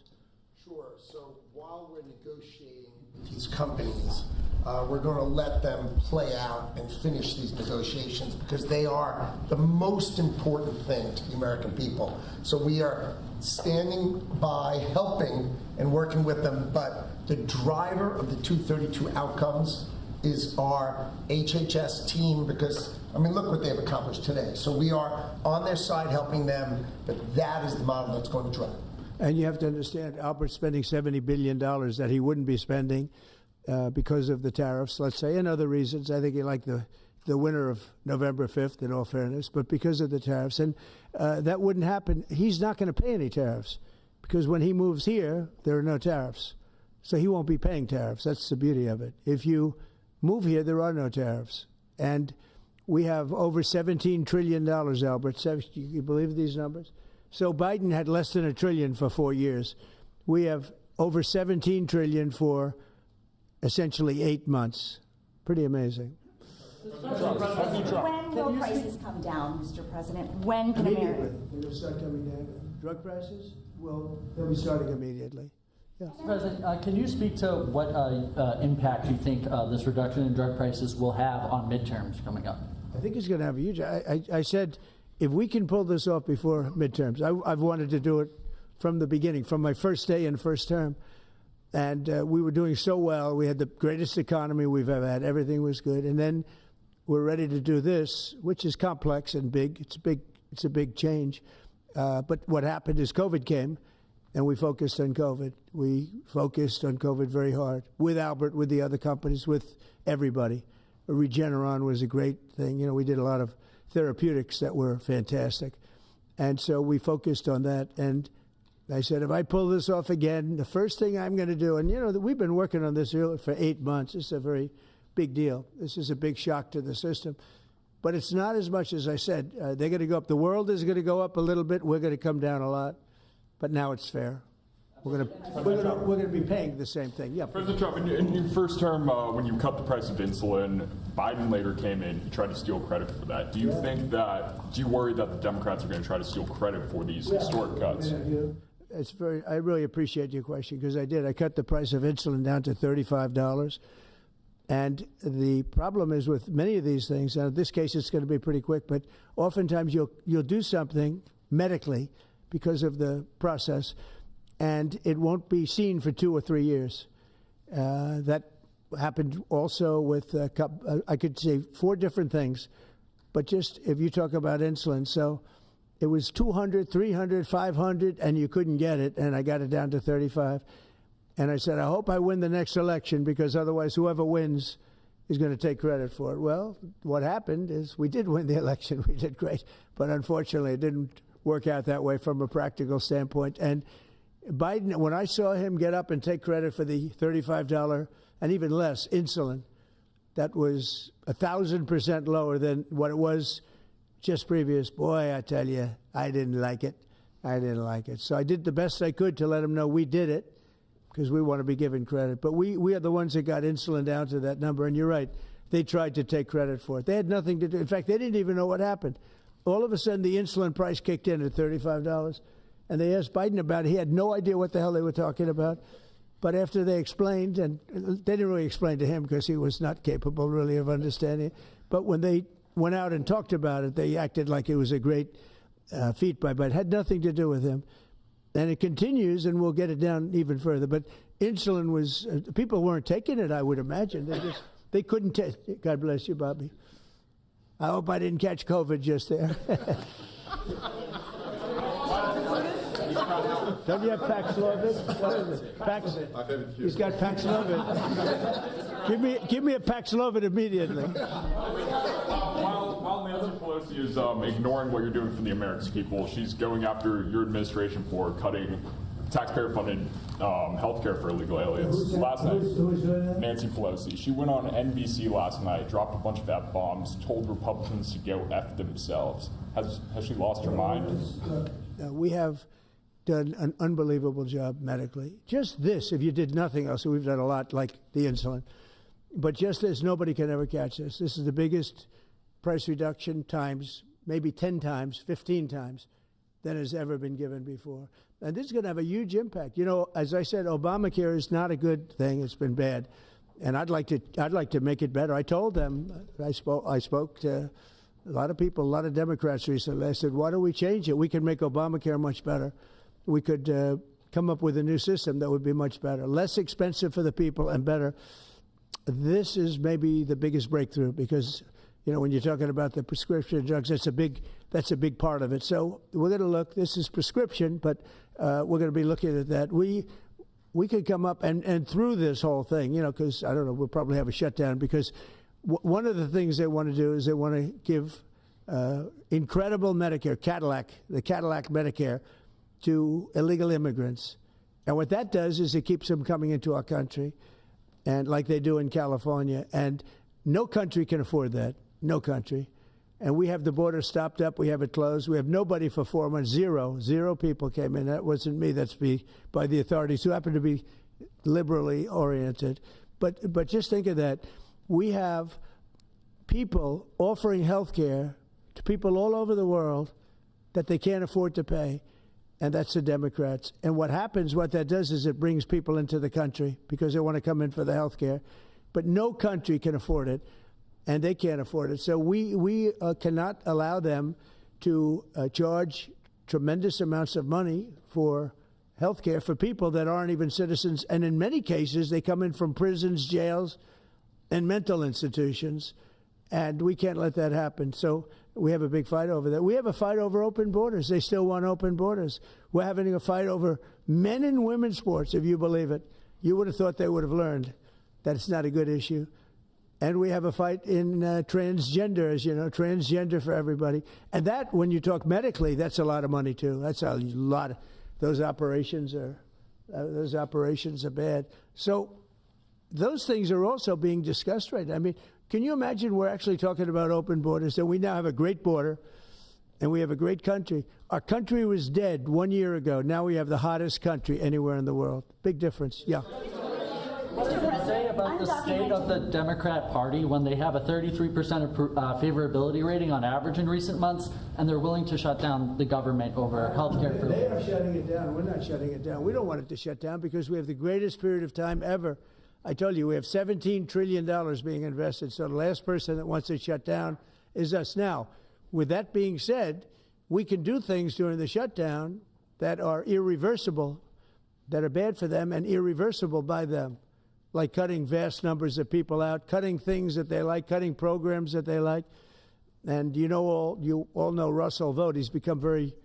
Sure. So while we're negotiating with these companies, we're going to let them play out and finish these negotiations because they are the most important thing to the American people. So we are standing by, helping, and working with them. But the driver of the 232 outcomes is our HHS team because, I mean, look what they've accomplished today. So we are on their side helping them, but that is the model that's going to drive. And you have to understand, Albert's spending $70 billion that he wouldn't be spending because of the tariffs, let's say, and other reasons. I think he liked the winner of November 5th, in all fairness, but because of the tariffs. And that wouldn't happen. He's not going to pay any tariffs because when he moves here, there are no tariffs. So he won't be paying tariffs. That's the beauty of it. If you move here, there are no tariffs. And we have over $17 trillion, Albert. You believe these numbers? So Biden had less than $1 trillion for 4 years. We have over $17 trillion for essentially 8 months. Pretty amazing. When will prices come down, Mr. President? When can Immediately. America? They're going to start coming down. Drug prices? Well, they'll be starting immediately. Yeah. Mr. President, can you speak to what impact you think this reduction in drug prices will have on midterms coming up? I think it's going to have a huge. I said, if we can pull this off before midterms, I've wanted to do it from the beginning, from my first day in first term. And we were doing so well. We had the greatest economy we've ever had. Everything was good. And then we're ready to do this, which is complex and big. It's a big change. But what happened is COVID came, and we focused on COVID. We focused on COVID very hard with Albert, with the other companies, with everybody. Regeneron was a great thing. You know, we did a lot of therapeutics that were fantastic. And so we focused on that. And I said, if I pull this off again, the first thing I'm going to do, and, you know, we've been working on this for 8 months. It's a very big deal. This is a big shock to the system. But it's not as much as I said. They're going to go up. The world is going to go up a little bit. We're going to come down a lot. But now it's fair. We're going to be paying the same thing. Yeah. President Trump, in your first term, when you cut the price of insulin, Biden later came in and tried to steal credit for that. Do you worry that the Democrats are going to try to steal credit for these historic cuts? I really appreciate your question, because I did. I cut the price of insulin down to $35. And the problem is with many of these things, and in this case it's going to be pretty quick, but oftentimes you'll do something medically because of the process, and it won't be seen for 2 or 3 years. That happened also with, I could say 4 different things, but just if you talk about insulin, so it was 200, 300, 500, and you couldn't get it, and I got it down to 35. And I said, I hope I win the next election, because otherwise whoever wins is going to take credit for it. Well, what happened is we did win the election. We did great. But unfortunately, it didn't work out that way from a practical standpoint. And Biden, when I saw him get up and take credit for the $35 and even less insulin, that was 1,000% lower than what it was just previous. Boy, I tell you, I didn't like it. I didn't like it. So I did the best I could to let him know we did it, because we want to be given credit. But we are the ones that got insulin down to that number. And you're right, they tried to take credit for it. They had nothing to do. In fact, they didn't even know what happened. All of a sudden, the insulin price kicked in at $35. And they asked Biden about it. He had no idea what the hell they were talking about. But after they explained, and they didn't really explain to him because he was not capable really of understanding it. But when they went out and talked about it, they acted like it was a great feat by Biden. It had nothing to do with him. And it continues, and we'll get it down even further. But insulin was, people weren't taking it, I would imagine. They couldn't take it. God bless you, Bobby. I hope I didn't catch COVID just there. Don't you have Paxlovid? What is it? He's got Paxlovid. Give me a Paxlovid immediately. While Nancy Pelosi is ignoring what you're doing for the American people, she's going after your administration for cutting taxpayer-funded health care for illegal aliens. Last night, Nancy Pelosi, she went on NBC last night, dropped a bunch of F-bombs, told Republicans to go F themselves. Has she lost her mind? We have done an unbelievable job medically. Just this, if you did nothing else, we've done a lot like the insulin. But just this, nobody can ever catch this. This is the biggest price reduction times, maybe 10 times, 15 times than has ever been given before. And this is going to have a huge impact. You know, as I said, Obamacare is not a good thing. It's been bad. And I'd like to make it better. I told them, I spoke to a lot of people, a lot of Democrats recently. I said, why don't we change it? We can make Obamacare much better. We could come up with a new system that would be much better, less expensive for the people and better. This is maybe the biggest breakthrough, because, you know, when you're talking about the prescription drugs, that's a big part of it. So we're going to look. This is prescription, but we're going to be looking at that. We could come up and through this whole thing, you know, because I don't know, we'll probably have a shutdown, because one of the things they want to do is they want to give incredible Medicare, the Cadillac Medicare, to illegal immigrants. And what that does is it keeps them coming into our country, and like they do in California. And no country can afford that. No country. and we have the border stopped up. We have it closed. We have nobody for 4 months. Zero people came in. That wasn't me. That's by the authorities who happen to be liberally oriented. But just think of that. We have people offering health care to people all over the world that they can't afford to pay, and that's the Democrats. And what that does is it brings people into the country because they want to come in for the health care. But no country can afford it, and they can't afford it. So we cannot allow them to charge tremendous amounts of money for health care for people that aren't even citizens. And in many cases, they come in from prisons, jails, and mental institutions, and we can't let that happen. So we have a big fight over that. We have a fight over open borders. They still want open borders. We're having a fight over men and women's sports, if you believe it. You would have thought they would have learned that it's not a good issue. And we have a fight in transgender, as you know, transgender for everybody. And that, when you talk medically, that's a lot of money, too. That's a lot. Those operations are bad. So those things are also being discussed right now. I mean, can you imagine we're actually talking about open borders, and we now have a great border, and we have a great country. Our country was dead 1 year ago. Now we have the hottest country anywhere in the world. Big difference. Yeah. What does it say about the state of the Democrat Party when they have a 33% favorability rating on average in recent months, and they're willing to shut down the government over health care? They are shutting it down. We're not shutting it down. We don't want it to shut down because we have the greatest period of time ever. I told you, we have $17 trillion being invested, so the last person that wants it shut down is us. Now, with that being said, we can do things during the shutdown that are irreversible, that are bad for them and irreversible by them, like cutting vast numbers of people out, cutting things that they like, cutting programs that they like. And you all know Russell Vought. He's become very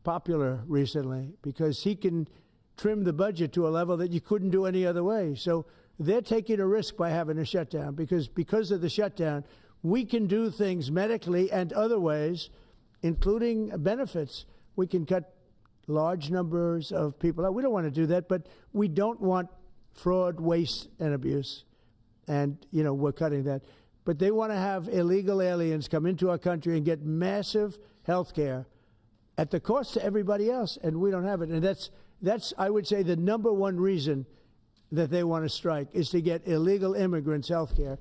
popular recently because he can trim the budget to a level that you couldn't do any other way. So they're taking a risk by having a shutdown because of the shutdown, we can do things medically and other ways, including benefits. We can cut large numbers of people out. We don't want to do that, but we don't want fraud, waste, and abuse. And, we're cutting that. But they want to have illegal aliens come into our country and get massive health care at the cost to everybody else, and we don't have it. And that's I would say, the number one reason that they want to strike is to get illegal immigrants health care.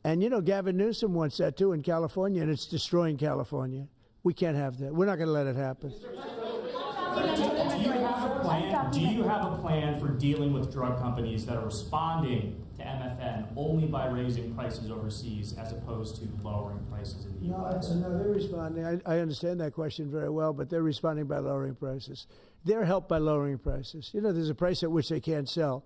And, Gavin Newsom wants that, too, in California, and it's destroying California. We can't have that. We're not going to let it happen. Do you have a plan for dealing with drug companies that are responding to MFN only by raising prices overseas as opposed to lowering prices in the U.S.? No, they're responding. I understand that question very well, but they're responding by lowering prices. They're helped by lowering prices. There's a price at which they can't sell,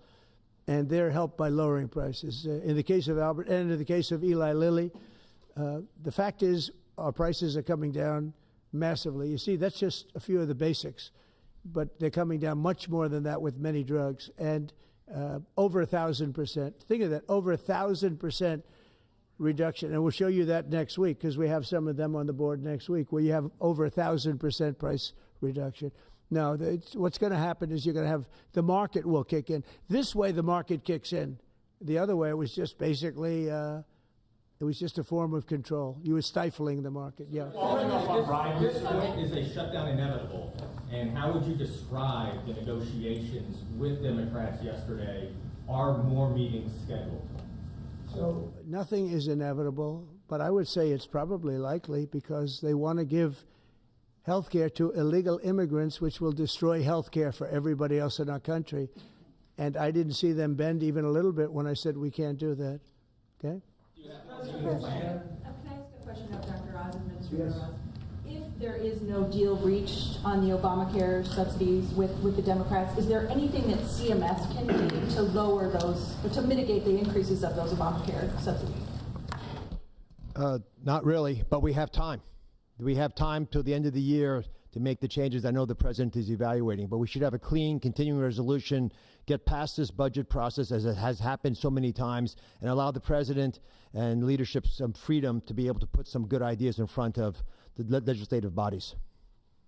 and they're helped by lowering prices. In the case of Albert and in the case of Eli Lilly, the fact is our prices are coming down massively. You see, that's just a few of the basics, but they're coming down much more than that with many drugs, and over 1,000%. Think of that, over 1,000% reduction. And we'll show you that next week because we have some of them on the board next week where you have over 1,000% price reduction. No, what's going to happen is you're going to have the market will kick in. This way, the market kicks in. The other way, it was just basically, it was just a form of control. You were stifling the market. Yeah. At this point, is a shutdown inevitable? And how would you describe the negotiations with Democrats yesterday? Are more meetings scheduled? So nothing is inevitable, but I would say it's probably likely because they want to give health care to illegal immigrants, which will destroy health care for everybody else in our country. And I didn't see them bend even a little bit when I said we can't do that. Okay? Can I ask a question of Dr. Oz and Minister Oz? If there is no deal reached on the Obamacare subsidies with the Democrats, is there anything that CMS can do to lower those, or to mitigate the increases of those Obamacare subsidies? Not really, but we have time. We have time till the end of the year to make the changes I know the president is evaluating. But we should have a clean, continuing resolution, get past this budget process as it has happened so many times, and allow the president and leadership some freedom to be able to put some good ideas in front of the legislative bodies.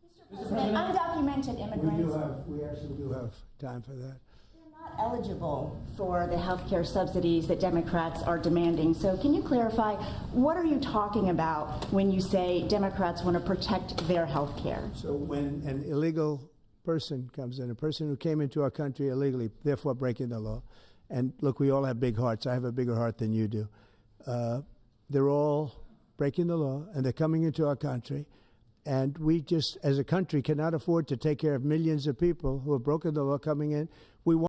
Mr. President, undocumented immigrants. We actually do have time for that. They're not eligible for the health care subsidies that Democrats are demanding. So can you clarify, what are you talking about when you say Democrats want to protect their health care? So when an illegal person comes in, a person who came into our country illegally, therefore breaking the law, and look, we all have big hearts. I have a bigger heart than you do. They're all breaking the law, and they're coming into our country. And we just, as a country, cannot afford to take care of millions of people who have broken the law coming in. We want